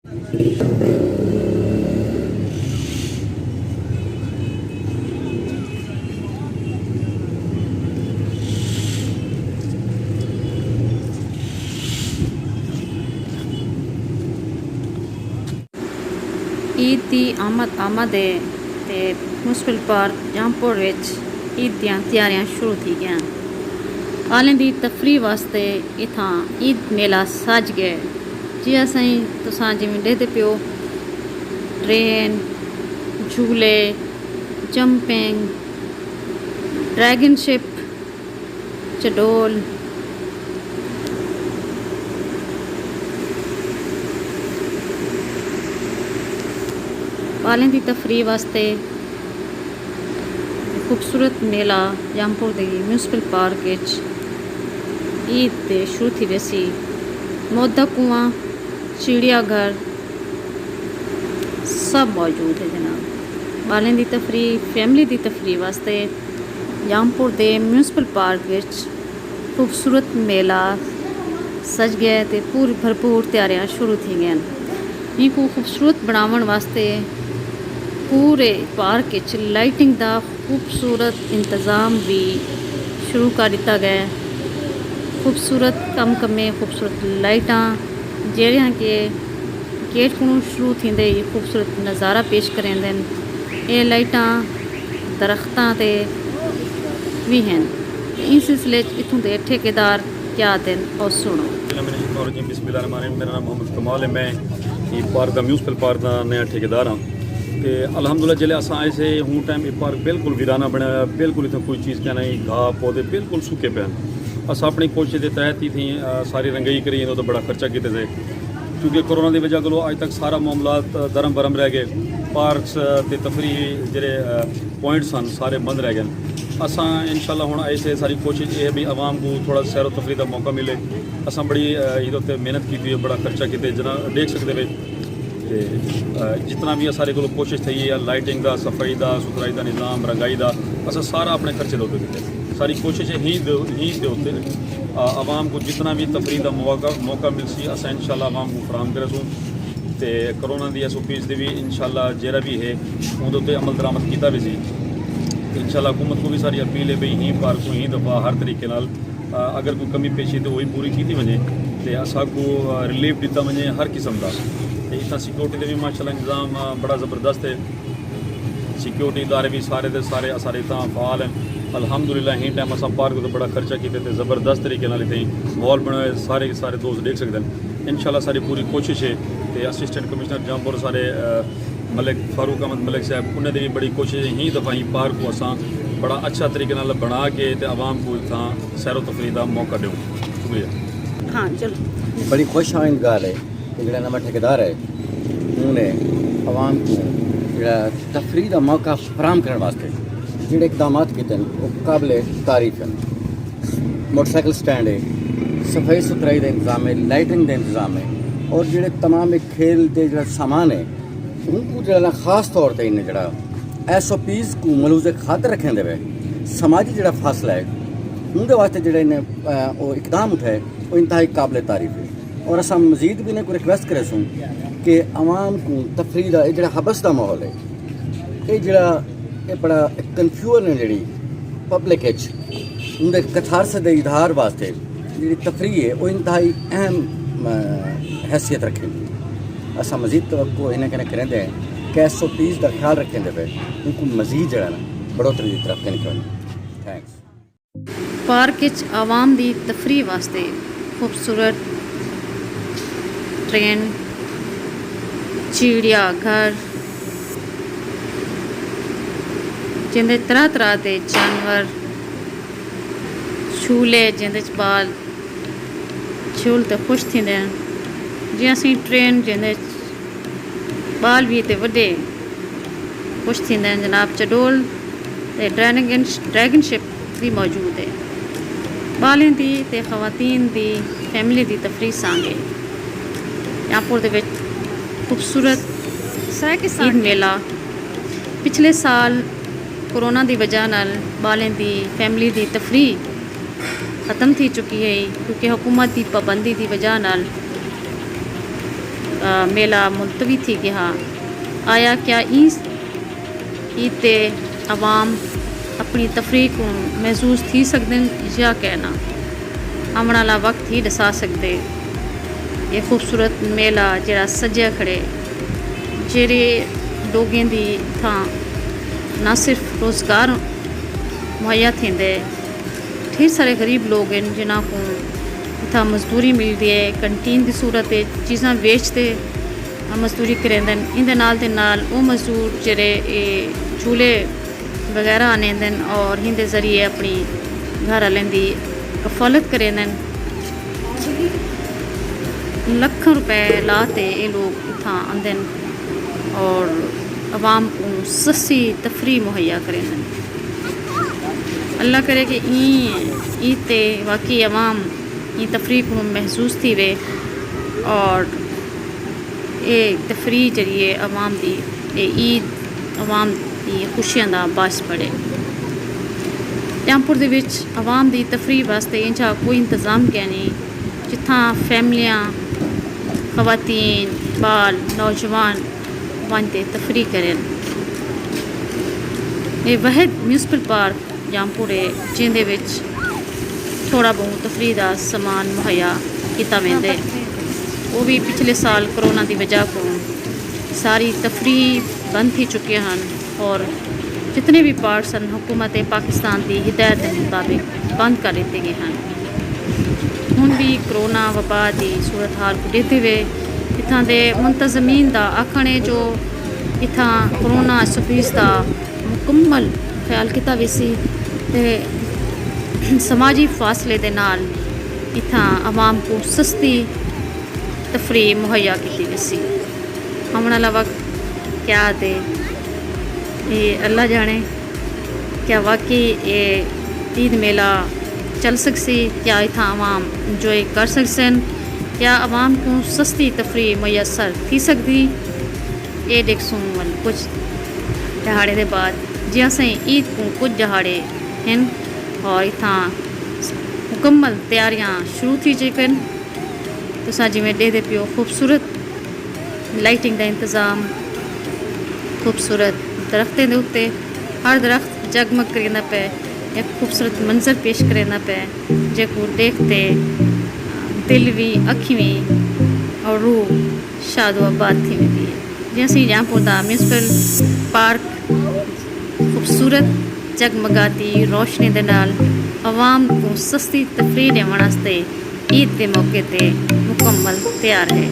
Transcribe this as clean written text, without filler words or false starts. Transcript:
ईद की आमद है ते म्यूनसिपल पार्क जहांपुर ईद दियां तैयारियां शुरू थी गई। आलें दी तफरी वास्ते इथां ईद मेला सज गए। जी असां तुसां जिवें ॾिसदे पियो ट्रेन, झूले, जंपिंग, ड्रैगन शिप, चडोल, बालें की तफरी वास्ते खूबसूरत मेला जहांपुर दे म्यूनसिपल पार्क ईद दे शुरू थी वैसी। मोदा कुआं, चिड़ियाघर सब मौजूद है जनाब। बालें की तफरी, फैमिली की तफरी वास्ते जहांपुर दे म्यूनसिपल पार्क खूबसूरत मेला सज गया ते पूरी भरपूर तैयारियां शुरू थी गई। इनको खूबसूरत बनावन वास्ते पूरे पार्क लाइटिंग का खूबसूरत इंतज़ाम भी शुरू कर दिता गया। खूबसूरत कम खूबसूरत लाइटां जड़ियां के गेट को शुरू थींदे ही खूबसूरत नज़ारा पेश करेंदे। ये लाइटां दरख्तां ते भी हैं। इस सिलसिले इतों के ठेकेदार क्या दिन और सुनो। मेरा नाम मोहम्मद कमाल है। मैं ये पार्क का म्यूनसिपल पार्क का नया ठेकेदार हाँ। कि अलहमदुलिल्लाह जिले अस आए से हूँ टाइम ये पार्क बिल्कुल वीराना बनाया, बिल्कुल इतना कोई चीज़ क्या नहीं, घाह पौधे बिल्कुल सूखे पे हैं। अस अपनी कोशिश के तहत ही थी सारी रंगई करी तो बड़ा खर्चा किए थे, क्योंकि कोरोना की वजह को अज तक सारा मामला दरम बरम रह गए। पार्कस ते तफरी जेह्ड़े पॉइंट्स हैं सारे बंद रह गए। अस इंशाल्लाह हुण आए से सारी कोशिश ये भी आवाम को थोड़ा सैरो तफरी का मौका मिले। अस बड़ी ये मेहनत की, बड़ा खर्चा किए जना देख सकते वे। जितना भी सारे को कोशिश थी है लाइटिंग का, सफाई का, सुथराई का निज़ाम, रंगाई का अस सारा अपने खर्चे दे किए। सारी कोशिश ही दे उत्ते आवाम को जितना भी तफरी का मौका मिल सी अस इंशाल्लाह आवाम को फराहम करे सूँ। तो करोना की SOPs भी इंशाल्लाह जेरा भी है उनके अमल दरामद किया भी सी। इंशाल्लाह हुकूमत को भी सारी अपील है भाई ही पार्क को ही दफ़ा हर तरीके नाल अगर कोई कमी पेशी तो वही पूरी की वजे तो असा को रिलीफ दिता वजे हर किस्म का। इतना सिक्योरिटी का भी माशाल्लाह इंतजाम बड़ा ज़बरदस्त है। सिक्योरिटी इदारे भी सारे के सारे सारे इतना फाल हैं अल्हम्दुलिल्लाह। ही टाइम असा पार्क तो बड़ा खर्चा किए थे, ज़बरदस्त तरीके नाल इतने मॉल बनाए, सारे सारे दोस्त देख सकते हैं। इंशाल्लाह सारी पूरी कोशिश है। तो असिस्टेंट कमिश्नर जहांपुर सारे मलिक फारूक अहमद मलिक साहब उन्हें भी बड़ी कोशिश है ही दफ़ा ही पार्क को असा बड़ा अच्छा तरीके नाल बना के ते आवाम को इतना सैरो तफरी का मौका दूँ। शुक्रिया। हाँ चलो, बड़ी खुश आइंद गाल है कि जो नवा ठेकेदार है उन्हें आवाम को तफरी का मौका फराम करने वास्ते जोड़े इकदाम किए वो काबिल तारीफ हैं। मोटरसाइकिल स्टैंड है, सफाई सुथराई का इंतजाम है, लाइटिंग का इंतजाम है और जोड़े तमाम एक खेल के जो सामान है उनको जो खास तौर पर इन्हें जो SOPs को मलूज़ खातर रखें दे समाजी जो फासला है उनके वास्ते जो इन्हें वो इकदाम उठाए वो इंतहाई काबिल तारीफ है। और अस मजीद भी इन्हें रिक्वेस्ट करे सूँ कि आवाम को तफरी का जो हबस का माहौल है ये जड़ा ये बड़ा कन्फ्यूजन है जी पब्लिक उनके कथारस के इजहार वास्ते जी तफरी है वो इंतहाई अहम हैसियत रखें। असा मजीद तवक्को इन्हें कने करें दें कि SOPs का ख्याल रखें दे उनको मजीद जड़ा बढ़ोतरी की तरफ निकलें। थैंक्स। पार्क आवाम की तफरी वास्ते खूबसूरत ट्रेन, चिड़ियाघर जिंदे तरह तरह के जानवर, झूले जिंदे बाल झूल तो खुश थींदे जी। असी ट्रेन जिंदे बाल भी ते वड्डे खुश थींदे जनाब। चडोल ते ड्रैगन शिप भी मौजूद है। बालें दी ते खवातीन दी फैमिली दी तफरी सांगे जहांपुर दे विच खूबसूरत ईद मेला पिछले साल कोरोना की वजह नाल बालें दी फैमिली दी तफरी ख़त्म थी चुकी है, क्योंकि हुकूमत की पाबंदी की वजह नाल मेला मुलतवी थी गया। आया क्या ईद ते अवाम अपनी तफरीह को महसूस थी सकते या कहना आने वाला वक्त ही दसा सकते। ये खूबसूरत मेला जरा सज्जा खड़े जेरे लोगों की थां ना सिर्फ रोज़गार मुहैया थेंदे, ढेर सारे गरीब लोग हैं जिन्हों को इतना मजदूरी मिलती है, कंटीन की सूरत चीज़ा बेचते मजदूरी करेंदे। इंदे नाल दे नाल वो मजदूर जेरे चूल्हे वगैरह आने और इंदे जरिए अपनी घर वालें की कफालत करेंदे। लखों रुपए लाते ये लोग इतना आंदे और अवाम को सस्ती तफरी मुहैया करेंदे। अल्लाह करे कि ईद ते वाकई अवाम ये तफरी को महसूस थी वे और ये तफरी जरिए अवाम की ईद अवाम की खुशियां का बास बने। रामपुर दे विच अवाम की तफरी वास्ते इंजा कोई इंतज़ाम क्या नहीं जिथा फैमिलियां खवातीन बाल नौजवान वनते तफरी करें। ये वहद म्यूनसिपल पार्क रामपुर है जिंदे विच थोड़ा बहुत तफरी का समान मुहैया किया वेंदे। वो भी पिछले साल कोरोना की वजह को सारी तफरी बंद थी चुके हैं और जितने भी पार्ट्स हैं हुकूमत पाकिस्तान की हिदायत के मुताबिक बंद कर दिए गए हैं। हुण भी कोरोना वबा की सूरत हाल को देखते हुए इत्थां दे मुंतज़मीन का आखण है जो इत्थां कोरोना सफीस का मुकम्मल ख्याल किया वैसी समाजी फासले के नाल इत्थां आवाम को सस्ती तफरी मुहैया की वैसी। आने वाला वक्त क्या दे ये अल्लाह जाने। क्या वाकई ये ईद मेला चल सकसी, क्या इतना आवाम इंजॉय कर सकसन, क्या आवाम को सस्ती तफरी मैसर थी सकती। ये देखसूँ कुछ दहाड़े के बाद जी असें ईद को कुछ दहाड़े हैं और इतना मुकम्मल तैयारियां शुरू थी चुकन। तुसा जिमें देखते पियो खूबसूरत लाइटिंग का इंतज़ाम, खूबसूरत दरख्तें दे उत्ते हर दरख्त जगमग करेंदा पे एक खूबसूरत मंजर पेश करेंदा पे जेको देखते दिल भी अखी भी और रूह शादो आबाद थी वेंदी है। जैसे रामपुर दा म्यूनसिपल पार्क खूबसूरत जगमगाती रोशनी दे नाल आवाम को सस्ती तफरीह देने वास्ते ईद के मौके ते मुकम्मल तैयार है।